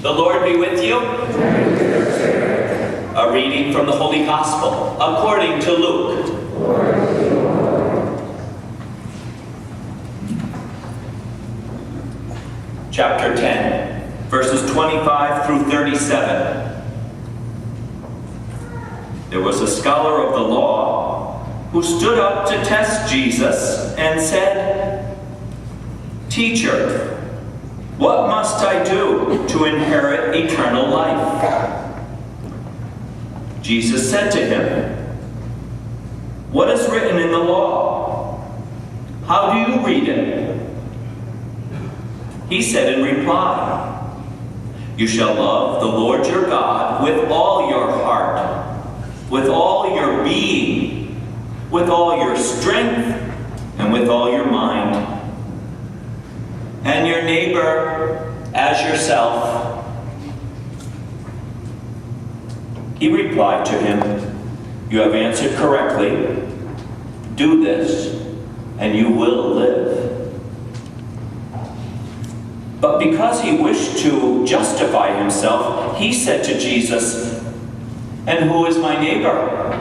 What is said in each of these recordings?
The Lord be with you. A reading from the Holy Gospel according to Luke. Chapter 10, verses 25 through 37. There was a scholar of the law who stood up to test Jesus and said, "Teacher, what must I do to inherit eternal life?" Jesus said to him, "What is written in the law? How do you read it?" He said in reply, "You shall love the Lord your God with all your heart, with all your being, with all your strength, and with all your mind, and your neighbor as yourself." He replied to him, "You have answered correctly. Do this, and you will live." But because he wished to justify himself, he said to Jesus, "And who is my neighbor?"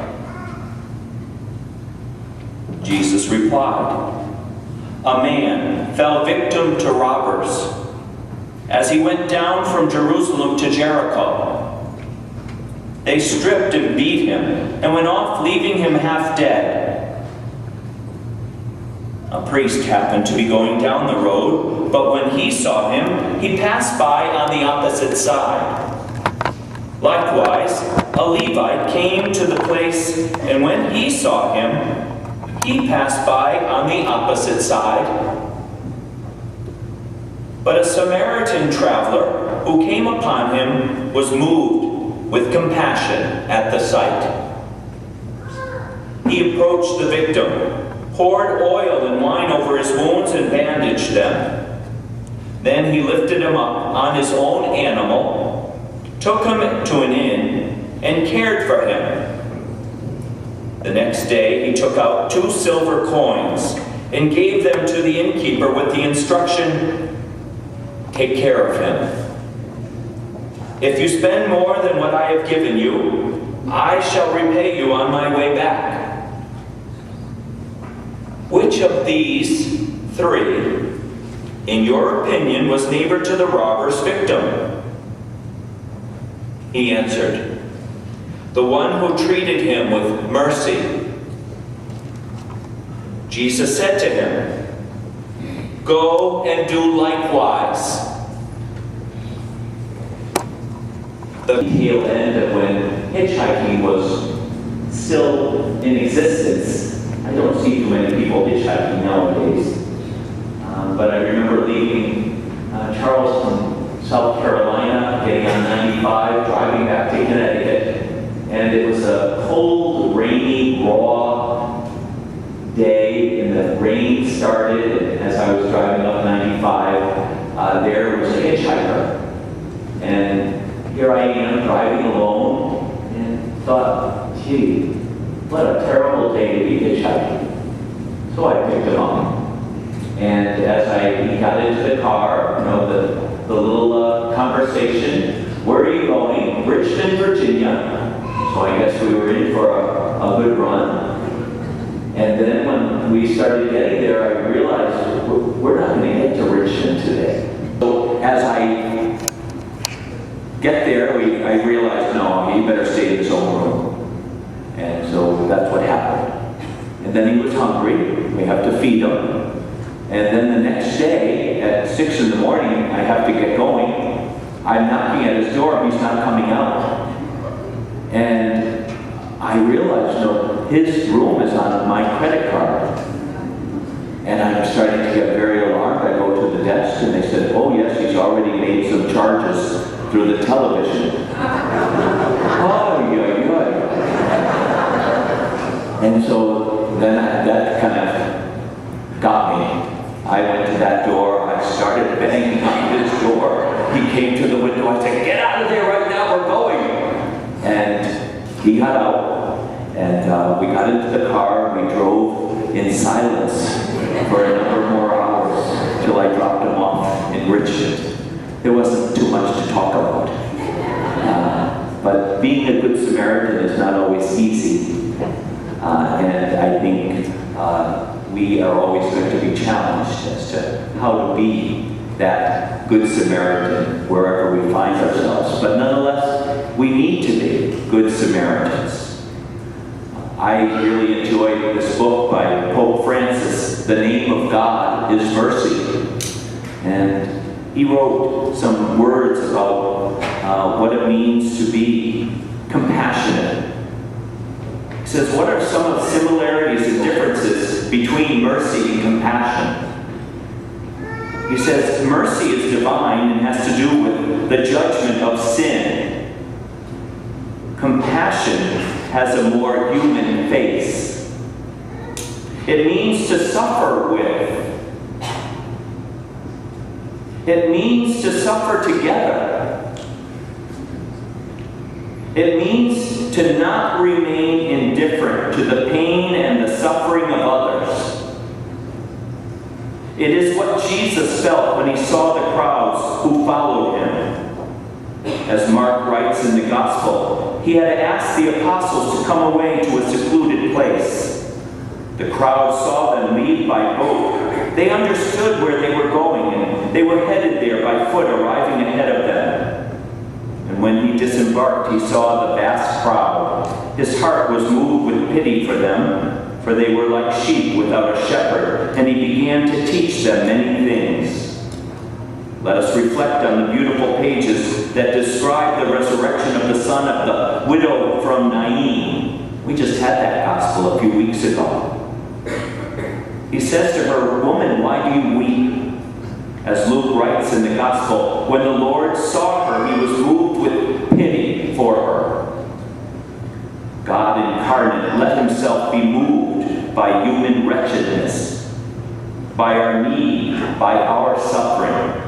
Jesus replied, "A man fell victim to robbers as he went down from Jerusalem to Jericho. They stripped and beat him and went off, leaving him half dead. A priest happened to be going down the road, but when he saw him, he passed by on the opposite side. Likewise, a Levite came to the place, and when he saw him, he passed by on the opposite side. But a Samaritan traveler who came upon him was moved with compassion at the sight. He approached the victim, poured oil and wine over his wounds, and bandaged them. Then he lifted him up on his own animal, took him to an inn, and cared for him. The next day he took out 2 silver coins and gave them to the innkeeper with the instruction, 'Take care of him. If you spend more than what I have given you, I shall repay you on my way back.' Which of these 3, in your opinion, was neighbor to the robber's victim?" He answered, "The one who treated him with mercy." Jesus said to him, "Go and do likewise." The tail end of when hitchhiking was still in existence. I don't see too many people hitchhiking nowadays. But I remember leaving Charleston, South Carolina, getting on 95, driving back to Connecticut. And it was a cold, rainy, raw day, and the rain started. And as I was driving up 95, there was a hitchhiker. And here I am driving alone, and thought, gee, what a terrible day to be hitchhiking. So I picked him up. And as he got into the car, the little conversation, "Where are you going?" "Richmond, Virginia." So I guess we were in for a good run. And then when we started getting there, I realized we're not going to get to Richmond today. So as I get there, I realized, no, he better stay in his own room. And so that's what happened. And then he was hungry. We have to feed him. And then the next day, at 6 in the morning, I have to get going. I'm knocking at his door, he's not coming out. And I realized, his room is on my credit card. And I'm starting to get very alarmed. I go to the desk, and they said, "Oh yes, he's already made some charges through the television." Oh, yeah. And so then that kind of got me. I went to that door, I started banging on his door. He came to the window, I said, "Get out of there right now, we're going." And he got out, and we got into the car, we drove in silence for a number more hours till I dropped him off in Richmond. There wasn't too much to talk about. a good Samaritan is not always easy. And I think we are always going to be challenged as to how to be that good Samaritan wherever we find ourselves. But nonetheless, we need to be good Samaritans. I really enjoyed this book by Pope Francis, The Name of God is Mercy. And he wrote some words about what it means to be compassionate. He says, what are some of the similarities and differences between mercy and compassion? He says, mercy is divine and has to do with the judgment of sin. Compassion has a more human face. It means to suffer with. It means to suffer together. It means to not remain indifferent to the pain and the suffering of others. It is what Jesus felt when he saw the crowds who followed him. As Mark writes in the Gospel, he had asked the apostles to come away to a secluded place. The crowd saw them leave by boat. They understood where they were going, and they were headed there by foot, arriving ahead of them. And when he disembarked, he saw the vast crowd. His heart was moved with pity for them, for they were like sheep without a shepherd, and he began to teach them many things. Let us reflect on the beautiful pages that describe the resurrection of the son of the widow from Nain. We just had that gospel a few weeks ago. He says to her, "Woman, why do you weep?" As Luke writes in the gospel, when the Lord saw her, he was moved with pity for her. God incarnate let himself be moved by human wretchedness, by our need, by our suffering.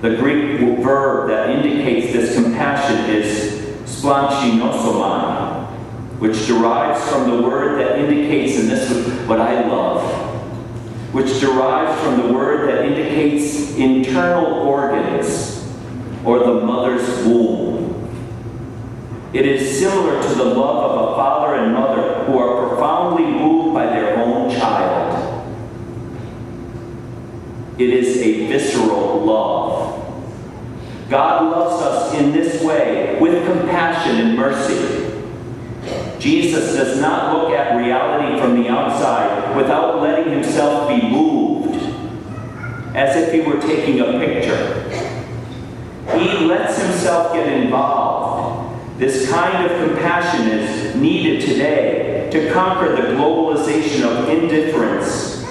The Greek verb that indicates this compassion is splanchinosomai, which derives from the word that indicates, and this is what I love, which derives from the word that indicates internal organs or the mother's womb. It is similar to the love of a father and mother who are profoundly moved by their own child. It is a visceral love. God loves us in this way, with compassion and mercy. Jesus does not look at reality from the outside without letting himself be moved, as if he were taking a picture. He lets himself get involved. This kind of compassion is needed today to conquer the globalization of indifference.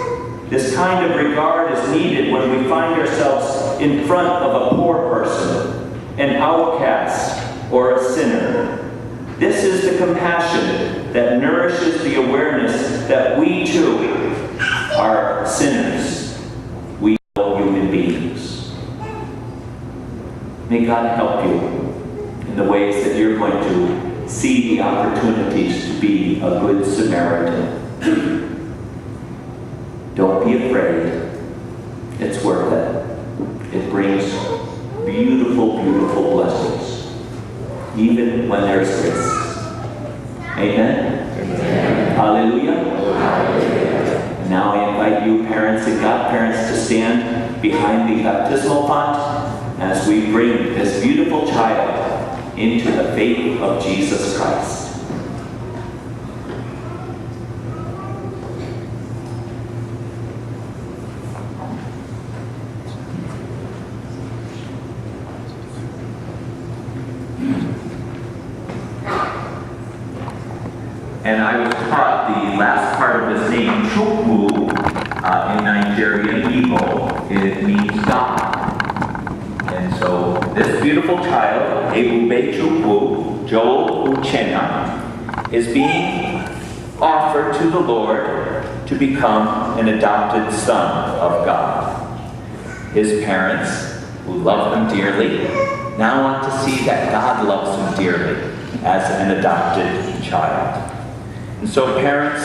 This kind of regard is needed when we find ourselves in front of a poor person, an outcast, or a sinner. This is the compassion that nourishes the awareness that we too are sinners. We are human beings. May God help you in the ways that you're going to see the opportunities to be a good Samaritan. Don't be afraid. It's worth it. It brings beautiful, beautiful blessings, even when there's risks. Amen? Amen. Hallelujah. Hallelujah. Now I invite you, parents and godparents, to stand behind the baptismal font as we bring this beautiful child into the faith of Jesus Christ. And I was taught the last part of his name, Chukwu, in Nigerian Igbo. It means God. And so this beautiful child, Ebubechukwu, Joel Uchenna, is being offered to the Lord to become an adopted son of God. His parents, who love him dearly, now want to see that God loves him dearly as an adopted child. And so parents,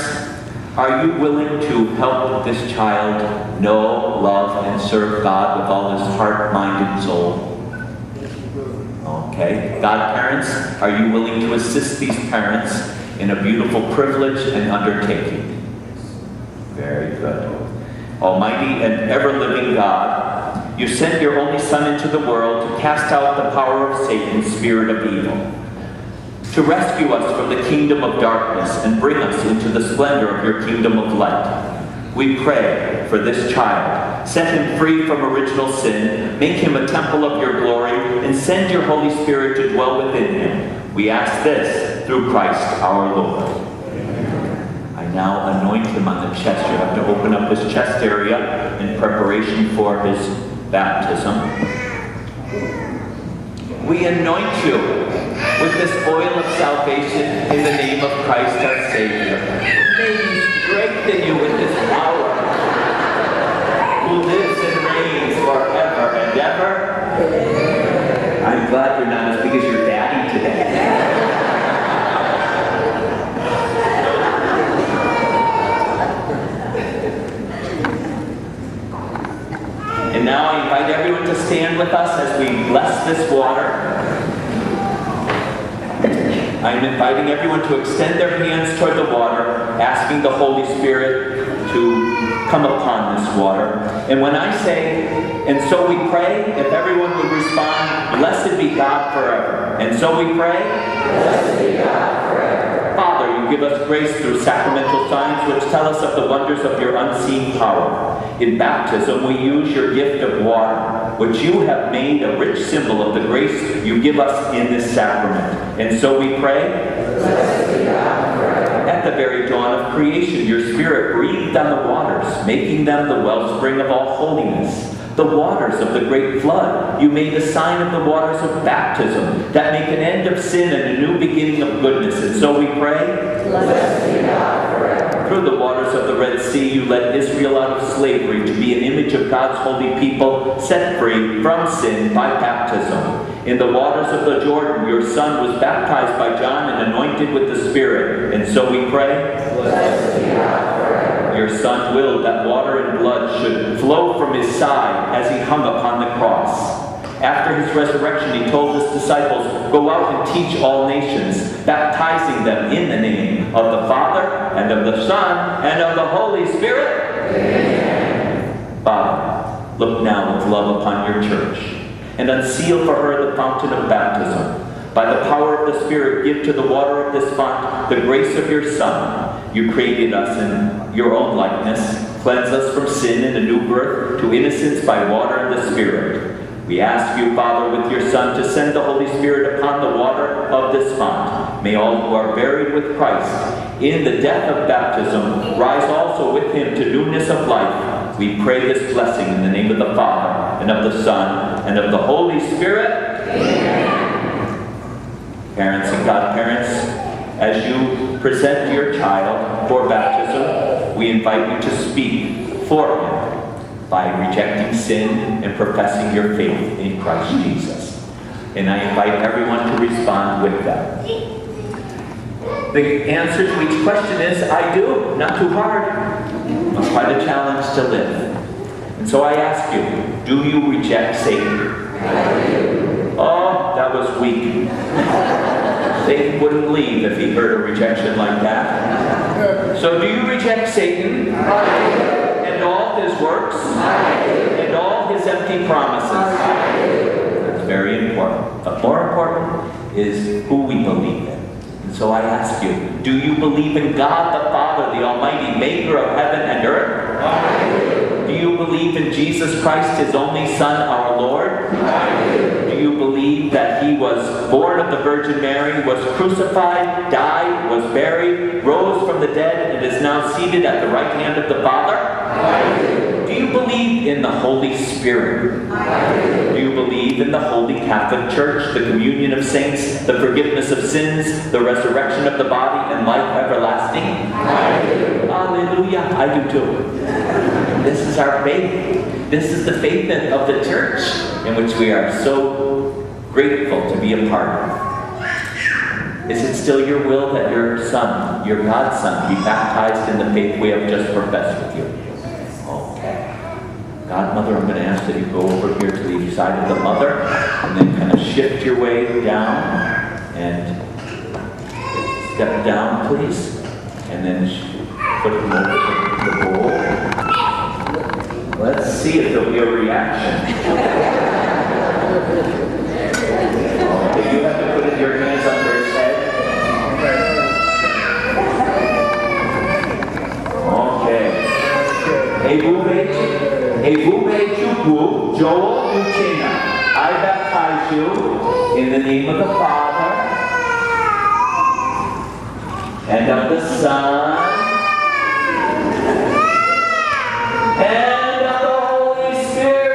are you willing to help this child know, love, and serve God with all his heart, mind, and soul? Okay. Godparents, are you willing to assist these parents in a beautiful privilege and undertaking? Very good. Almighty and ever-living God, you sent your only Son into the world to cast out the power of Satan, spirit of evil, to rescue us from the kingdom of darkness and bring us into the splendor of your kingdom of light. We pray for this child. Set him free from original sin, make him a temple of your glory, and send your Holy Spirit to dwell within him. We ask this through Christ our Lord. I now anoint him on the chest. You have to open up his chest area in preparation for his baptism. We anoint you with this oil of salvation in the name of Christ our Savior. May he strengthen you with his power, who lives and reigns forever and ever. I'm glad you're not as big as your daddy today. And now I invite everyone to stand with us as we bless this water. I'm inviting everyone to extend their hands toward the water, asking the Holy Spirit to come upon this water. And when I say, and so we pray, if everyone would respond, blessed be God forever. And so we pray, blessed be God forever. Father, you give us grace through sacramental signs which tell us of the wonders of your unseen power. In baptism, we use your gift of water, which you have made a rich symbol of the grace you give us in this sacrament. And so we pray, blessed be God forever. At the very dawn of creation, your Spirit breathed on the waters, making them the wellspring of all holiness. The waters of the great flood, you made the sign of the waters of baptism that make an end of sin and a new beginning of goodness. And so we pray, blessed be God forever. Through the waters of the Red Sea, you led Israel out of slavery to be an image of God's holy people, set free from sin by baptism. In the waters of the Jordan, your Son was baptized by John and anointed with the Spirit. And so we pray, blessed be God forever. Your Son willed that water and blood should flow from his side as he hung upon the cross. After his resurrection, he told his disciples, go out and teach all nations, baptizing them in the name of the Father, and of the Son, and of the Holy Spirit. Amen. Father, look now with love upon your church, and unseal for her the fountain of baptism. By the power of the Spirit, give to the water of this font the grace of your Son. You created us in your own likeness. Cleanse us from sin and a new birth to innocence by water and the Spirit. We ask you, Father, with your Son, to send the Holy Spirit upon the water of this font. May all who are buried with Christ in the death of baptism rise also with him to newness of life. We pray this blessing in the name of the Father, and of the Son, and of the Holy Spirit. Amen. Parents and godparents, as you present your child for baptism, we invite you to speak for him by rejecting sin and professing your faith in Christ Jesus. And I invite everyone to respond with that. The answer to each question is, I do. Not too hard. But quite a challenge to live. And so I ask you, do you reject Satan? I do. Oh, that was weak. Satan wouldn't leave if he heard a rejection like that. So do you reject Satan? I do. And all his works? I do. And all his empty promises? I do. That's very important. But more important is who we believe in. And so I ask you, do you believe in God the Father, the Almighty, maker of heaven and earth? I do. Do you believe in Jesus Christ, his only Son, our Lord? I do. Do you believe that he was born of the Virgin Mary, was crucified, died, was buried, rose from the dead, and is now seated at the right hand of the Father? I do. Do you believe in the Holy Spirit? I do. Do you believe in the Holy Catholic Church, the communion of saints, the forgiveness of sins, the resurrection of the body, and life everlasting? I do. Hallelujah. I do too. This is our faith. This is the faith of the church in which we are so grateful to be a part of. Is it still your will that your son, your godson, be baptized in the faith we have just professed with you? Okay. Godmother, I'm going to ask that you go over here to the side of the mother and then kind of shift your way down and step down, please. And then put them over the bowl. Let's see if there'll be a reaction. Okay, you have to put your hands under his head. Okay. Ebubechukwu, Joel Uchenna, I baptize you in the name of the Father and of the Son and of the Holy Spirit.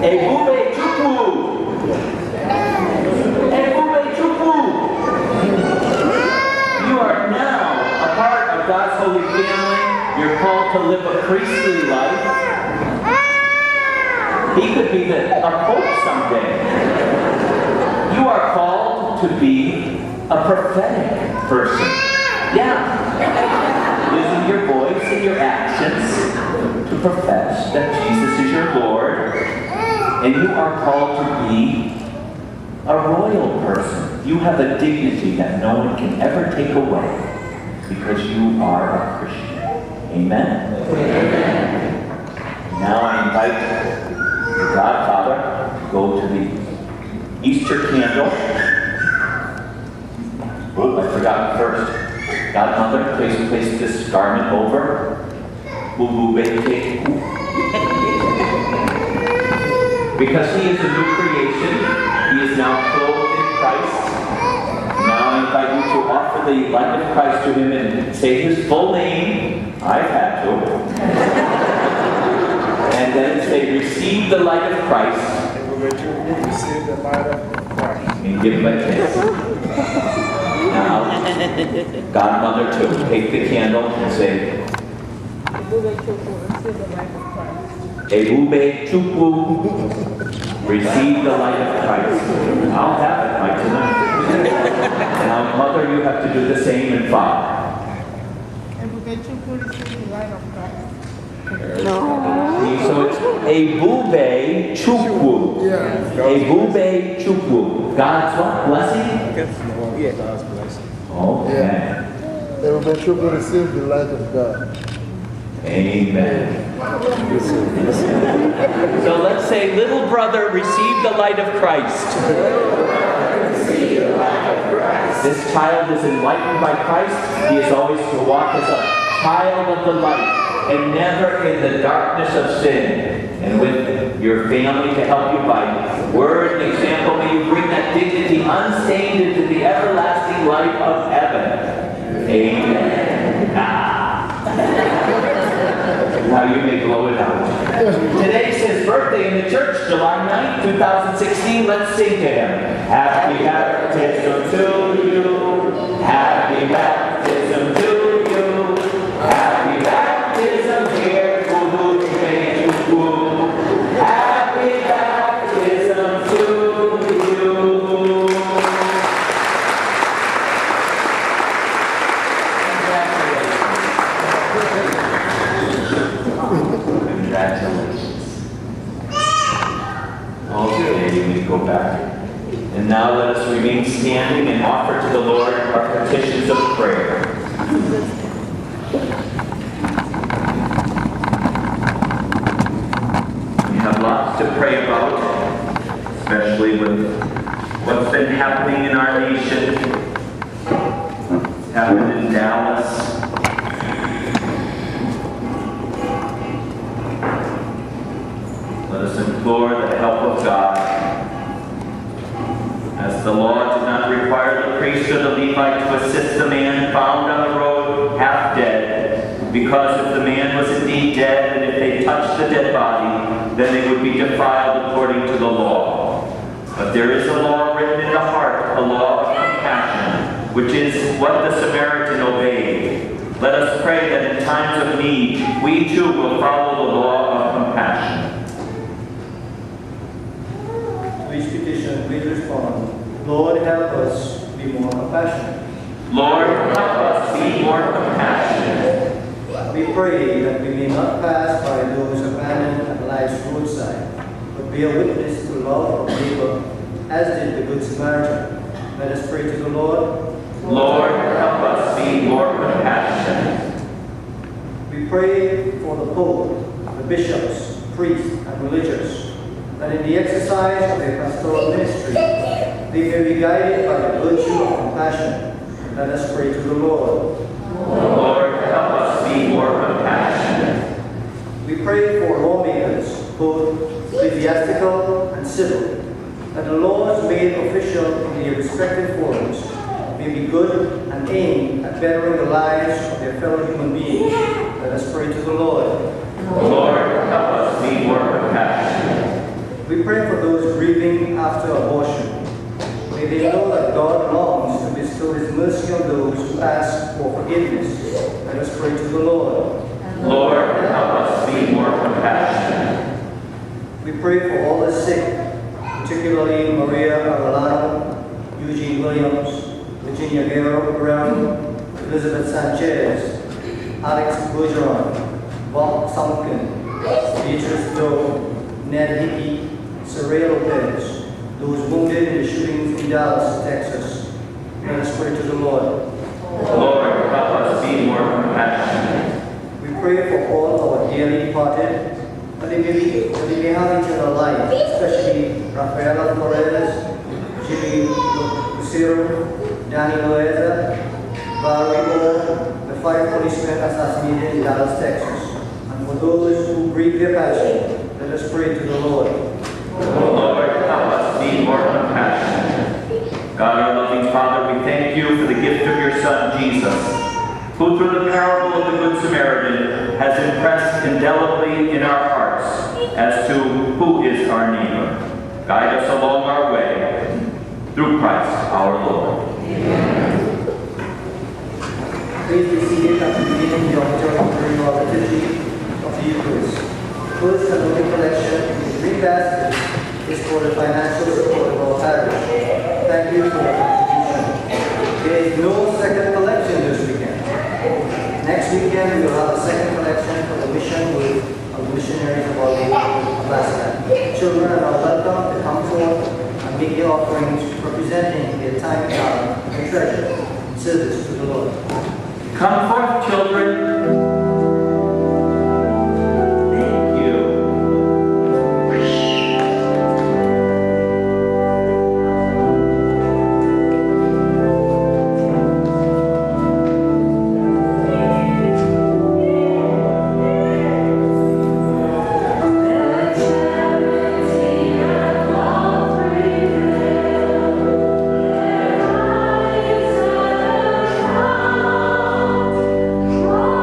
Ebubechukwu! Ebubechukwu! You are now a part of God's holy family. You're called to live a priestly life. He could be a pope someday. You are called to be a prophetic person. Yeah. Using your voice and your actions to profess that Jesus is your Lord. And you are called to be a royal person. You have a dignity that no one can ever take away because you are a Christian. Amen? Amen. Now I invite the Godfather to go to the Easter candle. Oh, I forgot first. Godmother, please place this garment over. Ebubechukwu. Because he is a new creation, he is now clothed in Christ. Now I invite you to offer the light of Christ to him and say his full name. I've had to. And then say, receive the light of Christ. Receive the light of Christ. And give him a kiss. Now, Godmother, to take the candle and say, Ebubechukwu, receive the light of Christ. Ebubechukwu, receive the light of Christ. I'll have it by tonight. Now, Mother, you have to do the same, and Father. Ebubechukwu, receive the light of Christ. So it's Ebubechukwu. Ebubechukwu. God's what? Blessing? Yeah, God's blessing. Okay. Ebubechukwu, receive the light of God. Amen. So let's say, little brother, receive the light of Christ. Receive the light of Christ. This child is enlightened by Christ. He is always to walk as a child of the light and never in the darkness of sin. And with your family to help you by word and example, may you bring that dignity unstained into the everlasting light of heaven. Amen. Now you may blow it out. Today's his birthday in the church, July 9th, 2016. Let's sing to him. Happy baptism to you. Happy baptism to you. Happy baptism here. Happy baptism to you. Congratulations. Okay, we go back. And now let us remain standing and offer to the Lord our petitions of prayer. We have lots to pray about, especially with what's been happening in our nation, happened in Dallas. Let us implore the help of God, as the law did not require the priest or the Levite to assist the man found on the road half dead, because if the man was indeed dead, and if they touched the dead body, then they would be defiled according to the law. But there is a law written in the heart, a law of compassion, which is what the Samaritan obeyed. Let us pray that in times of need, we too will follow the law of compassion. To each petition, we respond, Lord, help us be more compassionate. Lord, help us be more compassionate. We pray that we may not pass by those abandoned at life's roadside, but be a witness to love of neighbor, as did the Good Samaritan. Let us pray to the Lord. Lord, help us be more compassionate. We pray for the Pope, the bishops, priests, and religious, that in the exercise of their pastoral ministry, they may be guided by the virtue of compassion. Let us pray to the Lord. Lord, help us be more compassionate. We pray for lawmakers, both ecclesiastical and civil, that the laws made official in their respective forums may be good and aimed at bettering the lives of their fellow human beings. Let us pray to the Lord. Lord, help us be more compassionate. We pray for those grieving after abortion. May they know that God longs to bestow His mercy on those who ask for forgiveness. Let us pray to the Lord. Lord, help us be more compassionate. We pray for all the sick, particularly Maria Arellano, Eugene Williams, Virginia Guerrero, Elizabeth Sanchez, Alex Bergeron, Bob Sunken, Beatrice Doe, Ned Hickey, Saray Lopez, those wounded in the shootings in Dallas, Texas. Let us pray to the Lord. Lord, help us be more compassionate. We pray for all our dearly departed, that they may have eternal life, especially Rafaela Flores, Jimmy Lucero, Danny Loeza, Valerie Moore, the 5 policemen assassinated in Dallas, Texas. And for those who grieve their passing, let us pray to the Lord. Lord, help us be more compassionate. God, our loving Father, we thank you for the gift of your Son, Jesus, who through the parable of the Good Samaritan has impressed indelibly in our hearts as to who is our neighbor. Guide us along our way, through Christ our Lord. Amen. Please be seated at the beginning of the auditorium during our liturgy of the Eucharist. First, an open collection in 3 baskets is for the financial support of our parish. Thank you for your contribution. There is no second collection this weekend. Next weekend, we will have a second collection for the mission with the missionaries of our Lady of Alaska. Children are welcome to come forth and make their offerings representing their time and talent and treasure in service to the Lord. Come forth, children. Oh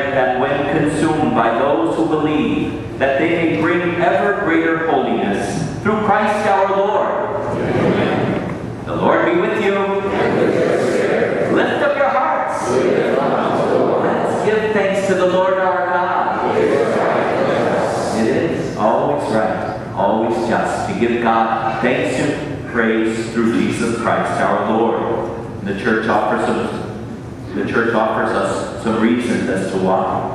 grant that when consumed by those who believe, that they may bring ever greater holiness through Christ our Lord. Amen. The Lord be with you. Lift up your hearts. Let's give thanks to the Lord our God. It is always right, always just to give God thanks and praise through Jesus Christ our Lord. The church offers us some reasons as to why.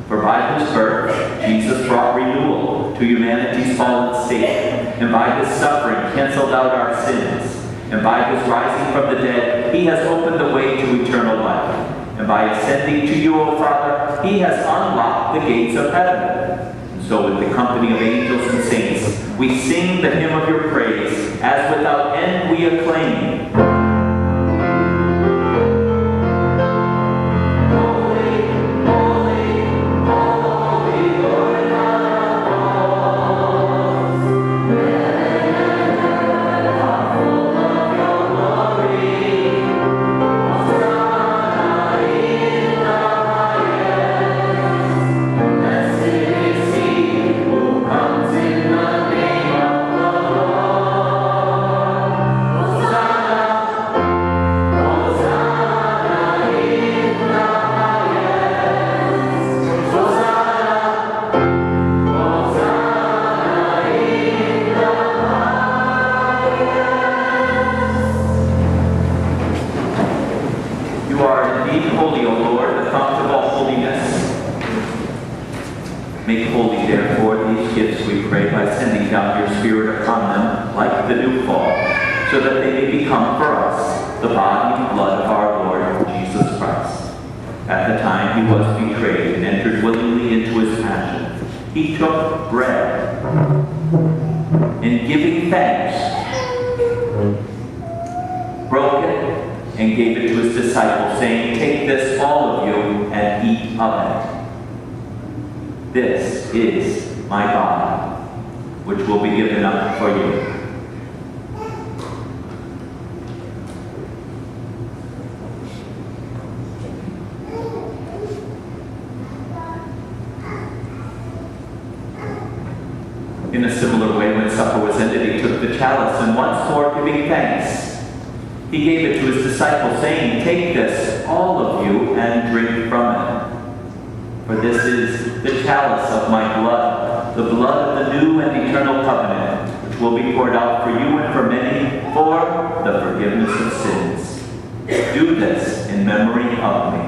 For by his birth, Jesus brought renewal to humanity's fallen state, and by his suffering canceled out our sins, and by his rising from the dead, he has opened the way to eternal life, and by ascending to you, O Father, he has unlocked the gates of heaven. And so with the company of angels and saints, we sing the hymn of your praise, as without end we acclaim. Make holy, therefore, these gifts, we pray, by sending down your Spirit upon them like the dew fall, so that they may become for us the body and blood of our Lord Jesus Christ. At the time he was betrayed and entered willingly into his passion, he took bread, and giving thanks, broke it, and gave it to his disciples, saying, "Take this, all of you, and eat of it. This is my body, which will be given up for you." In a similar way, when supper was ended, he took the chalice, and once more giving thanks, he gave it to his disciples, saying, "Take this, all of you, and drink from it. For this is the chalice of my blood, the blood of the new and eternal covenant, which will be poured out for you and for many for the forgiveness of sins. Do this in memory of me."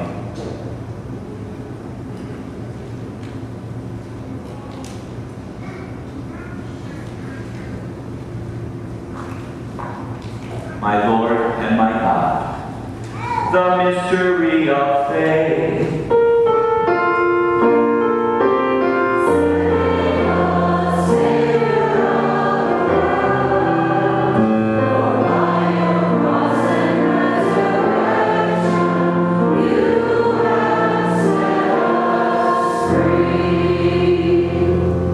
My Lord and my God, the mystery of faith.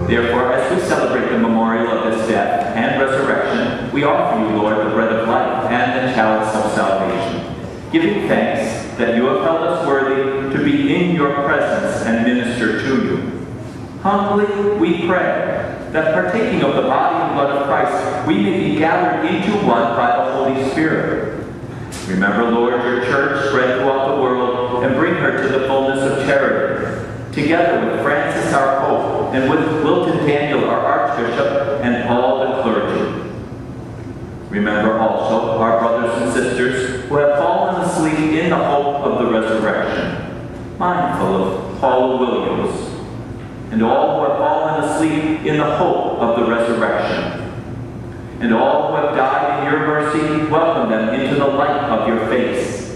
Therefore, as we celebrate the memorial of his death and resurrection, we offer you, Lord, the bread of life and the chalice of salvation, giving thanks that you have held us worthy to be in your presence and minister to you. Humbly we pray that, partaking of the body and blood of Christ, we may be gathered into one by the Holy Spirit. Remember, Lord, your church spread throughout the world, and bring her to the fullness of charity, together with Francis our Pope, and with Wilton Daniel our Archbishop, and all the clergy. Remember also our brothers and sisters who have fallen asleep in the hope of the resurrection, mindful of Paula Williams, and all who have fallen asleep in the hope of the resurrection. And all who have died in your mercy, welcome them into the light of your face.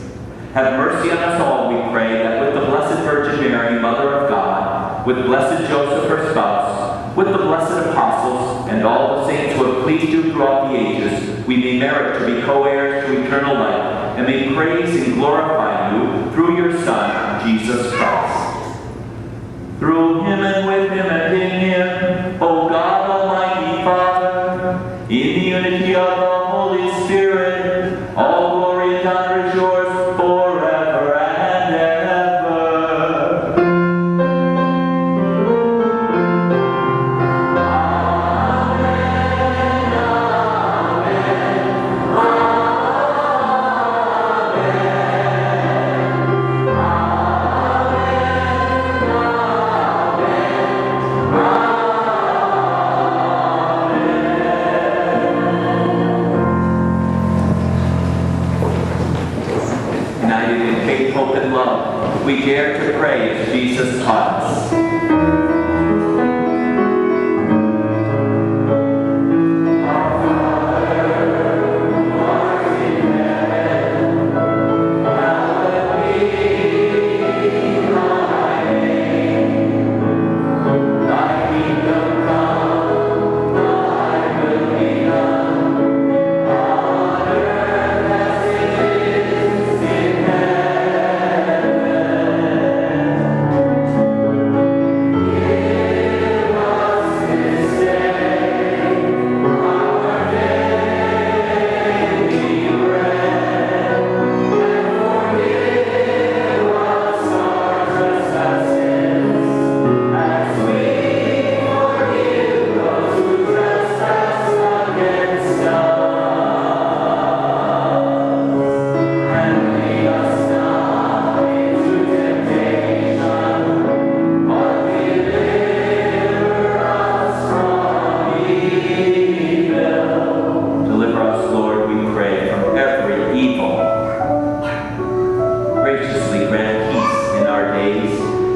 Have mercy on us all, we pray, that with the Blessed Virgin Mary, Mother of God, with blessed Joseph, her spouse, with the blessed apostles, and all the saints who have pleased you throughout the ages, we may merit to be co-heirs to eternal life, and may praise and glorify you through your Son, Jesus Christ. Through him and with him and in him, O God, Almighty Father, in the unity of the Holy Spirit, all glory and honor is yours forever and ever.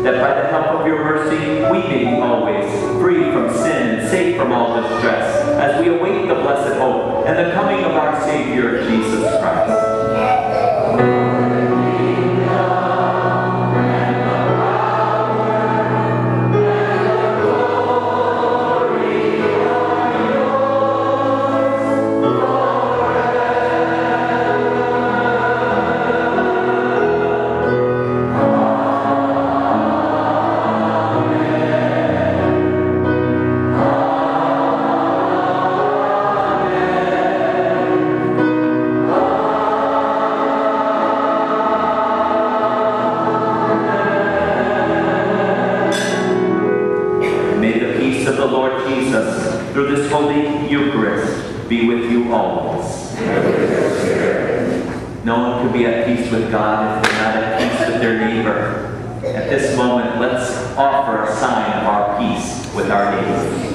that by the help of your mercy we may be always free from sin and safe from all distress, as we await the blessed hope and the coming of our Savior, Jesus Christ. Through this holy Eucharist, be with you always. No one can be at peace with God if they're not at peace with their neighbor. At this moment, let's offer a sign of our peace with our neighbor.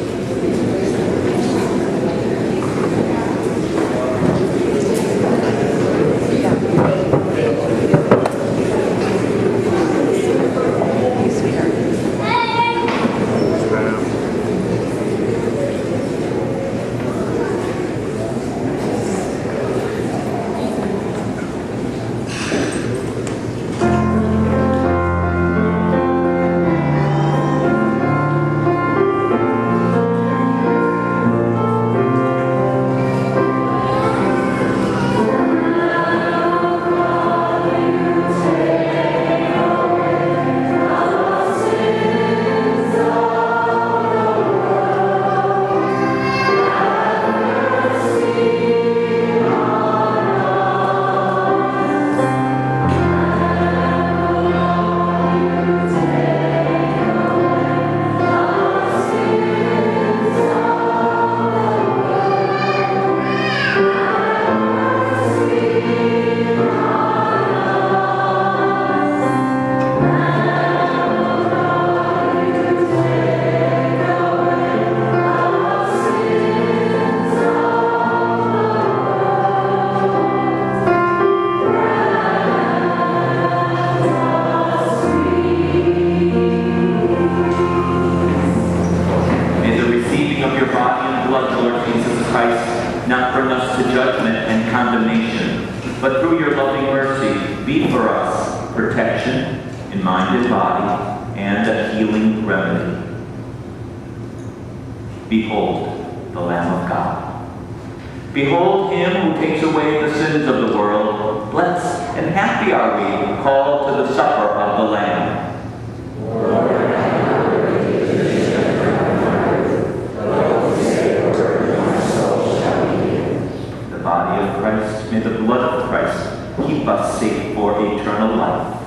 Behold, the Lamb of God. Behold him who takes away the sins of the world. Blessed and happy are we, called to the supper of the Lamb. The body of Christ, may the blood of Christ keep us safe for eternal life.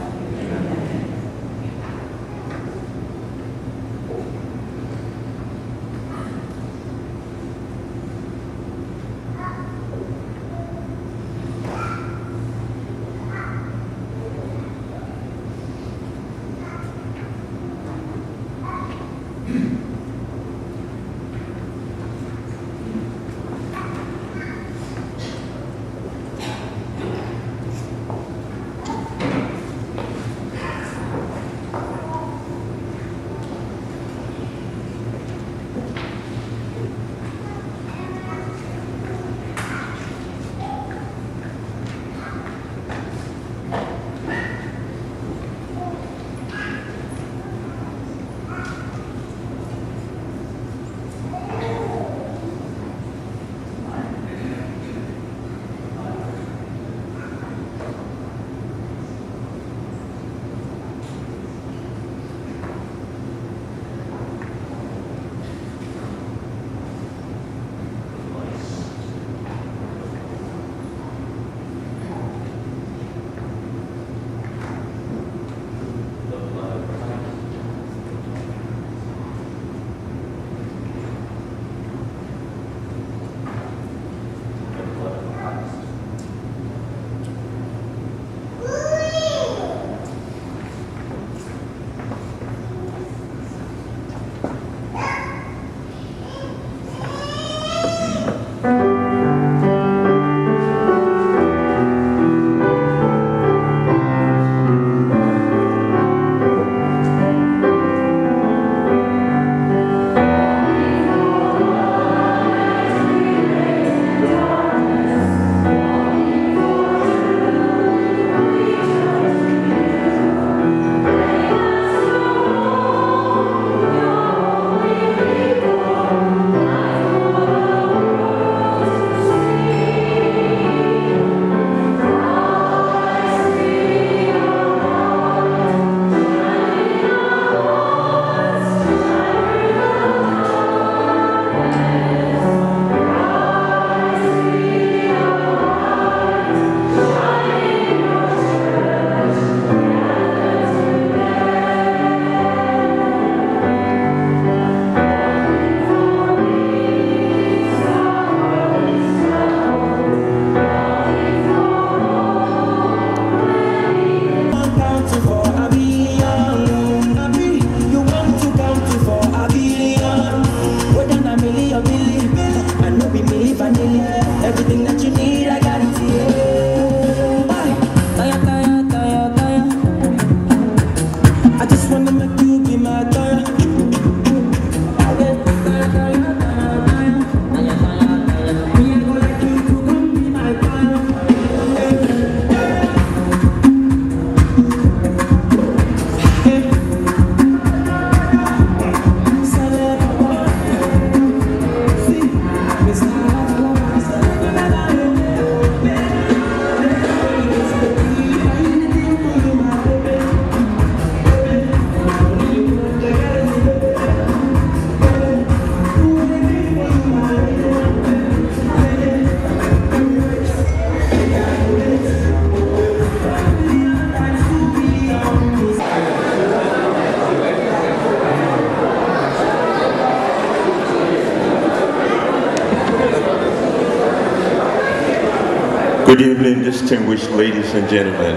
Good evening, distinguished ladies and gentlemen.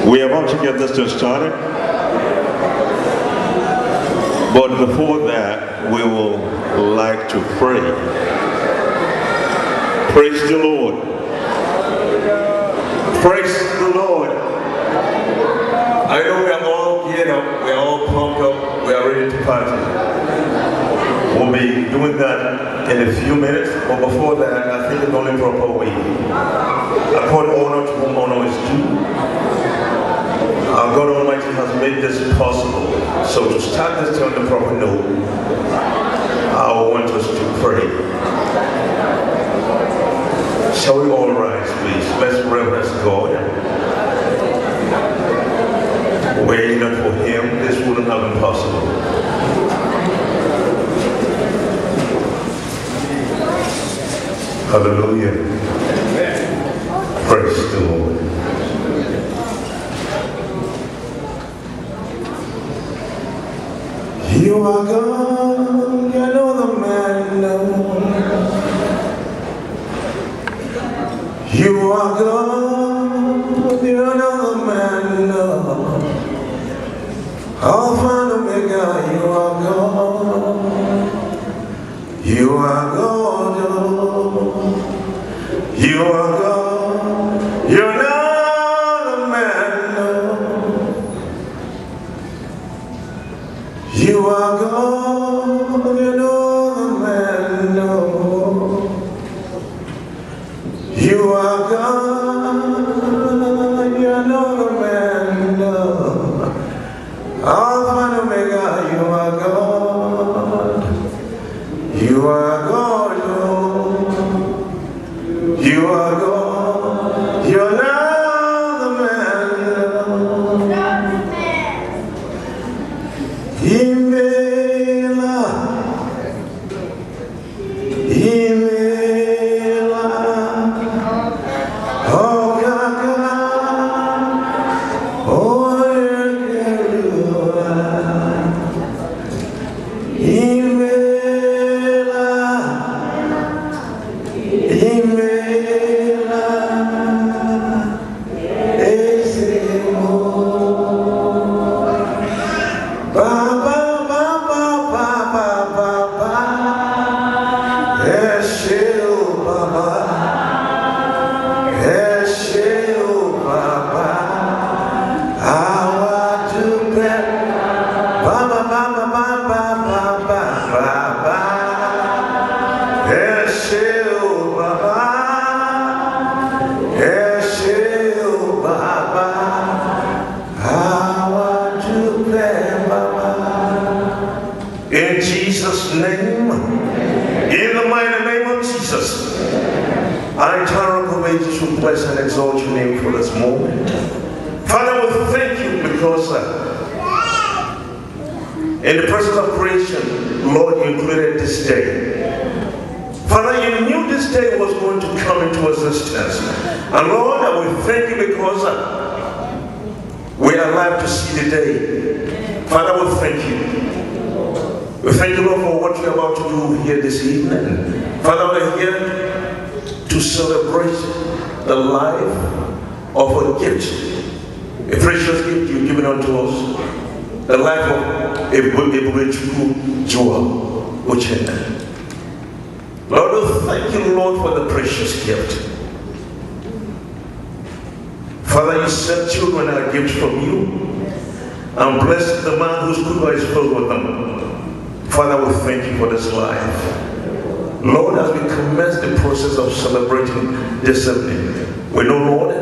We are about to get this thing started, but before that, we will like to pray. Praise the Lord. Praise the Lord. I know we are all geared up, we are all pumped up, we are ready to party. We'll be doing that in a few minutes, but before that, I think it's only proper we accord honor to whom honor is due. Our God Almighty has made this possible. So to start this on the proper note, I want us to pray. Shall we all rise, please? Let's reverence God. Were it not for Him, this wouldn't have been possible. Hallelujah. Praise the Lord. You are God, you know the man knows. You are God, you know the man knows. Alpha and Omega, you are God. You are God, you are God, you know the man knows. You are God, you know the man knows. You are God, you know the man knows. Alpha and Omega, you are God. You are God, you are God. You are now the man. Imela, Imela, oh Kaka, oh in Jesus' name, in the mighty name of Jesus, I interrogate to bless and exalt your name for this moment. Father, we thank you because in the process of creation, Lord, you included this day. Father, you knew this day was going to come into existence. And Lord, I will thank you because we are alive to see the day. Father, we thank you. We thank you, Lord, for what you're about to do here this evening. Father, we're here to celebrate the life of a gift, a precious gift you've given unto us, the life of Ebubechukwu Uchenna. Lord, we thank you, Lord, for the precious gift. Father, you said children are gifts from you, and blessed the man whose quiver is filled with them. Father, we thank you for this life. Lord, as we commence the process of celebrating this evening, we know, Lord,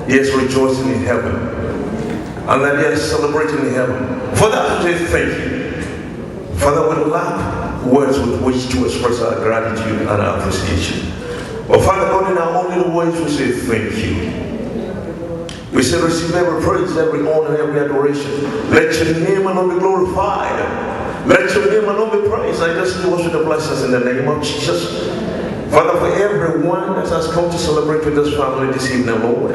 he is rejoicing in heaven, and that he is celebrating in heaven. For that, we say thank you. Father, we lack words with which to express our gratitude and our appreciation. But Father God, in our own little ways, we say thank you. We say receive every praise, every honor, every adoration. Let your name alone be glorified. Let your name alone be praised. I just worship the blessings in the name of Jesus. Father, for everyone that has come to celebrate with this family this evening, Lord,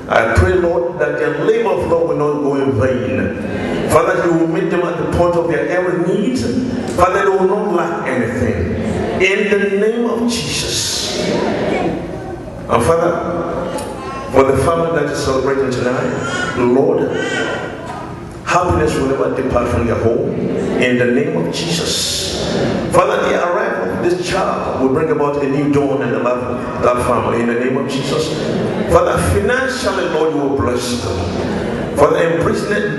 I pray, Lord, that their labor of love will not go in vain. Father, you will meet them at the point of their every need. Father, they will not lack anything. In the name of Jesus. And Father, for the family that is celebrating tonight, Lord, happiness will never depart from their home. In the name of Jesus. Father, the arrival of this child will bring about a new dawn in the life of that family. In the name of Jesus. Father, financially, Lord, you will bless them. Father, in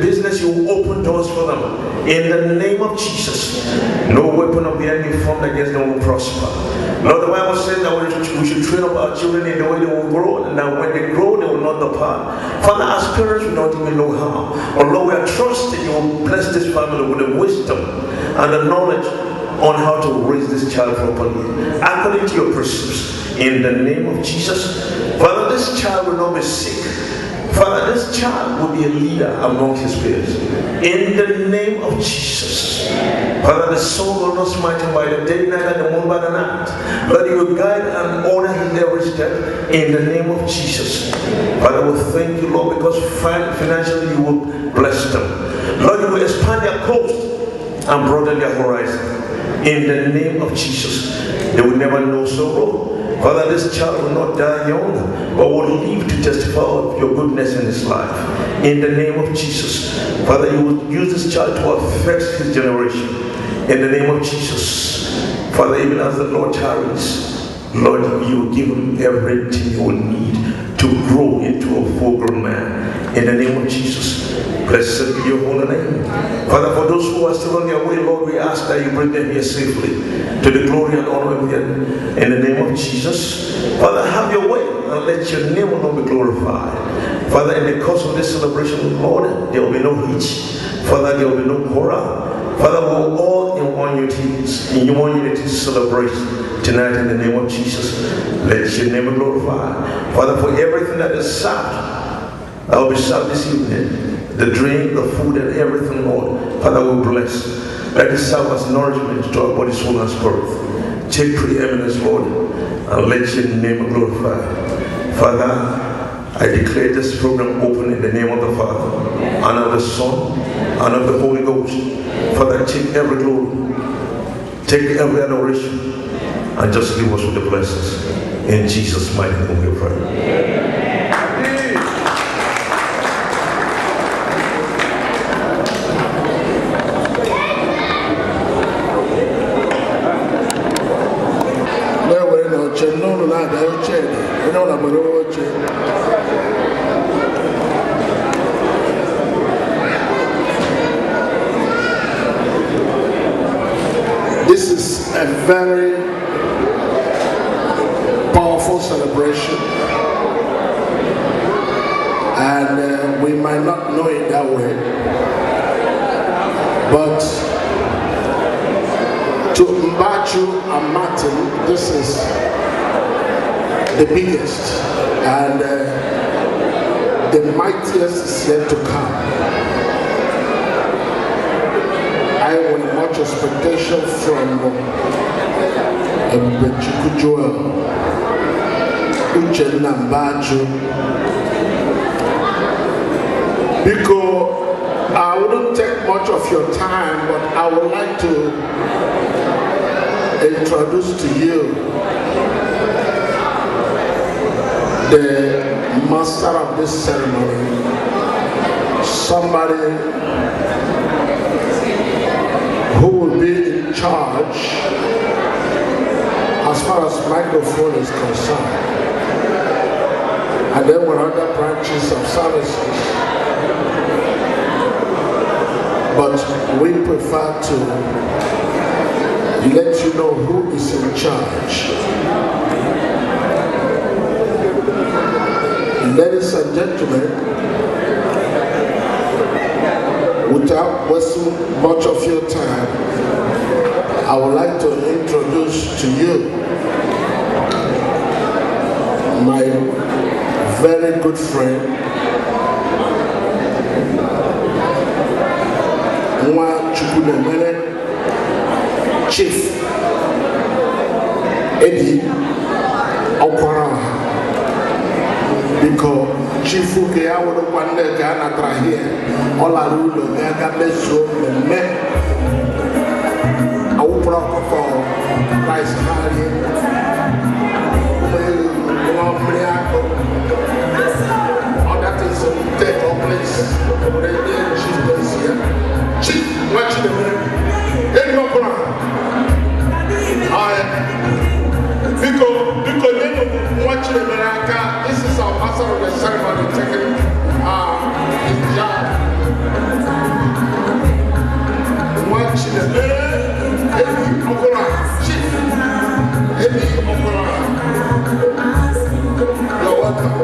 business, you will open doors for them. In the name of Jesus. No weapon of the enemy formed against them will prosper. Lord, the Bible says that we should train up our children in the way they will grow, and that when they grow, they will not depart. Father, as parents, we don't even know how. But Lord, we are trusting you will bless this family with the wisdom and the knowledge on how to raise this child properly, according to your precepts. In the name of Jesus. Father, this child will not be sick. Father, this child will be a leader among his peers. In the name of Jesus. Father, the sun will not smite him by the day, neither the moon by the night. Lord, you will guide and order his every step. In the name of Jesus. Father, we thank you, Lord, because financially you will bless them. Lord, you will expand their coast and broaden their horizon. In the name of Jesus. They will never know sorrow. Father, this child will not die young, but will live to testify of your goodness in his life. In the name of Jesus. Father, you will use this child to affect his generation. In the name of Jesus. Father, even as the Lord tarries, Lord, you will give him everything he will need to grow into a full-grown man. In the name of Jesus. Blessed be your holy name. Father, for those who are still on their way, Lord, we ask that you bring them here safely to the glory and honor of your name. In the name of Jesus. Father, have your way and let your name alone be glorified. Father, in the course of this celebration, Lord, there will be no hitch. Father, there will be no quarrel. Father, we will all in one unity celebrate tonight in the name of Jesus. Let your name be glorified. Father, for everything that is served, I will be served this evening. The drink, the food, and everything, Lord. Father, we bless. Let it serve as nourishment to our body, soul, and spirit. Take preeminence, Lord, and let your name be glorified. Father, I declare this program open in the name of the Father, and of the Son, and of the Holy Ghost. Father, take every glory, take every adoration, and just give us with the blessings. In Jesus' mighty name we pray. This is a very powerful celebration, and we might not know it that way, but to Mbachu and Martin, this is the biggest, and the mightiest is yet to come. I want much expectation from Ebubechukwu, Uchenna, Mbachu, because I wouldn't take much of your time, but I would like to introduce to you the master of this ceremony, somebody who will be in charge as far as microphone is concerned. And then there are other branches of services. But we prefer to let you know who is in charge. Ladies and gentlemen, without wasting much of your time, I would like to introduce to you my very good friend, Chief Eddie Okwara. Because Chief Uke, I would have one day Ghana here, all I rule of Gaga Meso, and men. I will prophesy Christ Hardy, all that is take place already in Jesus here. Chief, watch the way. Any more plan? Because then watch the miracle. This is our master of the ceremony taking his job. Watch the any okora, chief, any okora. You're welcome.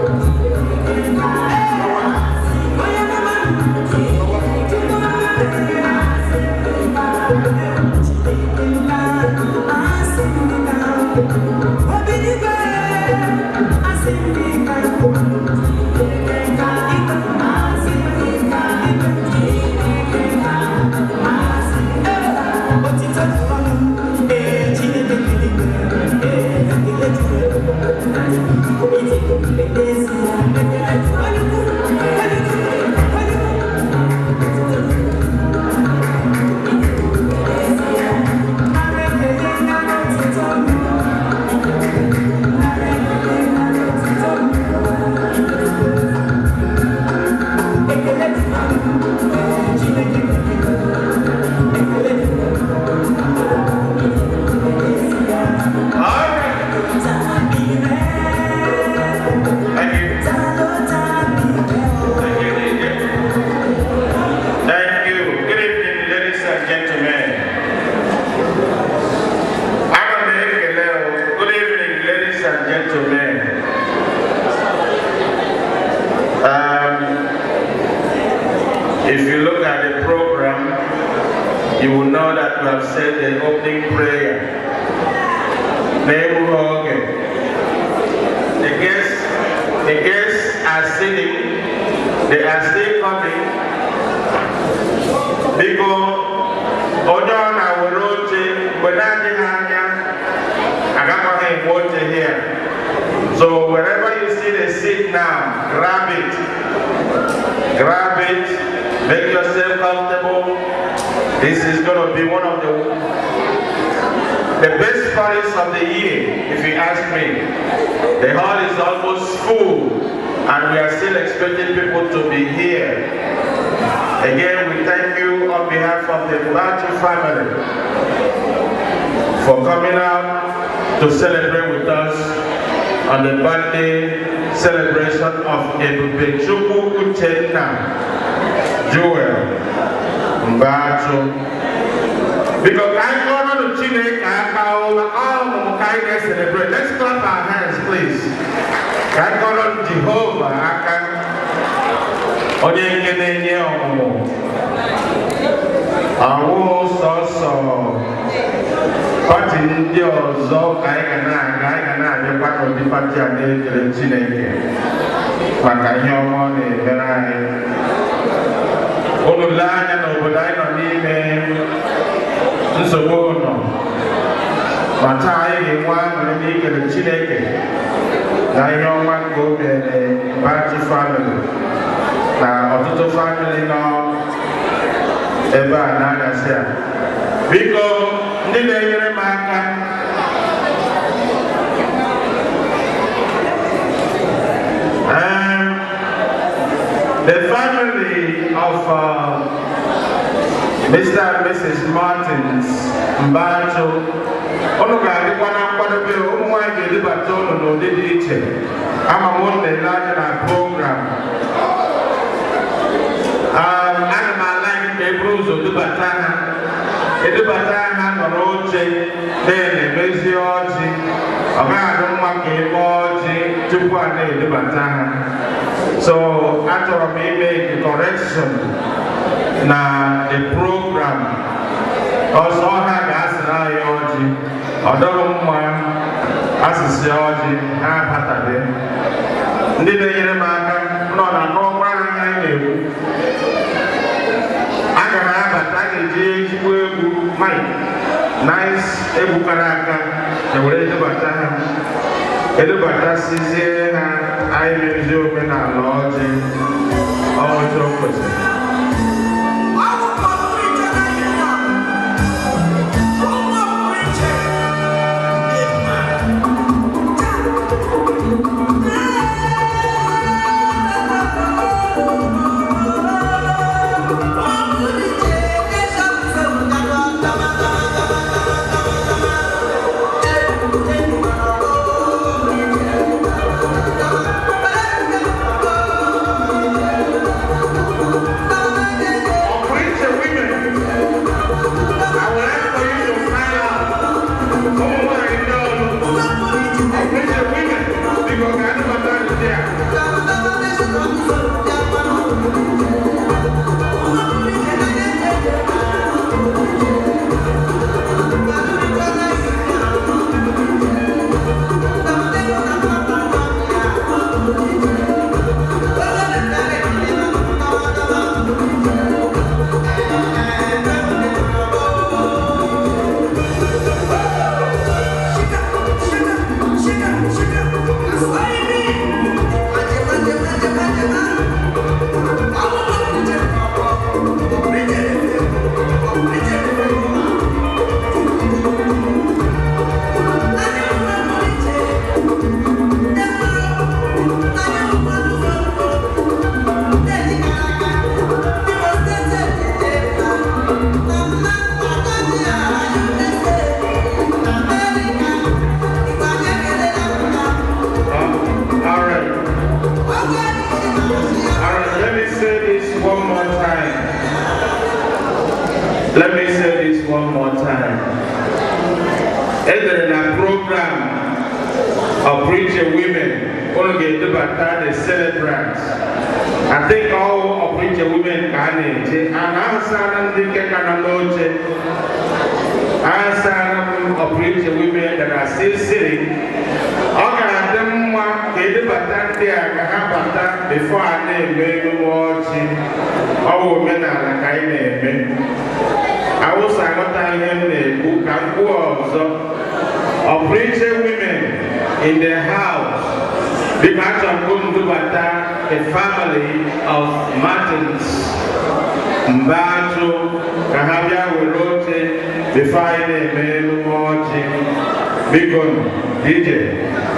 If you look at the program, you will know that we have said the opening prayer. The guests are sitting, they are still coming. Because Odon Awaroche, Benadi Hanya, Agamahe water here. So wherever you see the seat now, grab it. Grab it. Make yourself comfortable. This is going to be one of the best parties of the year, if you ask me. The hall is almost full, and we are still expecting people to be here. Again, we thank you on behalf of the Mbachu family for coming out to celebrate with us on the birthday celebration of Ebubechukwu Uchenna. Joel, Mbachu. Because I go to Chinedu, I celebrate. Let's clap our hands, please. I go to Jehovah, I can. Party ndị ọzọ ka anyị ga na-abịakwa n'ụdị pati a na-ekele Chineke maka ihe ọma ọ na-emere anyị. Unu lee anya n'obodo anyị nọ n'ime nsogbu nọ, ma taa anyị ga-enwe aṅụrị n'ikele Chineke na ihe ọma nke o mere Mbachu family na ọtụtụ family nọ ebe a na-agasị a. Biko ndị na-enyere m aka, the family of Mr. and Mrs. Martins Mbachu, unu ga-adịkwa na nkwadobe ụmụ nwaanyị ga-edebata unu n'ụdị dị iche. Ama m unu na-ele anya na program. Ana m ala gị ka eburu ụzọ dubata ha. Edubata ha nọrọ oche na-emezi ọjị. Ọ gaghị adị mma ka eme ọjị tupu a na-edubata ha. So achọrọ m ime correction na the program. Ọsọ ha ga-asịrị anyị ọjị. Ọ dọghị mma asịsị ọjị ha abatabe. Ndị na-enyere m aka nọ na n'ọgbara anyị na-ekwu. Aga m abata ga-eji ezigbo egwu Mike nice egwu kara aka ewere edebata ha. Edebata-sizie ha anyị mezi omenala ọjị ọjọọ kwesịrị. Let me say this one more time. Either in a program of preacher women, only get the celebrants. I think all of preacher women can it. And I'm saying of preacher women that are still sitting. Before I name me watching, all women are like I name. I was a book and also of preacher women in their house. Because of Kundubata, a family of Martins, Mbachu, Kahabia, Wirote, before I name me watching. Big DJ.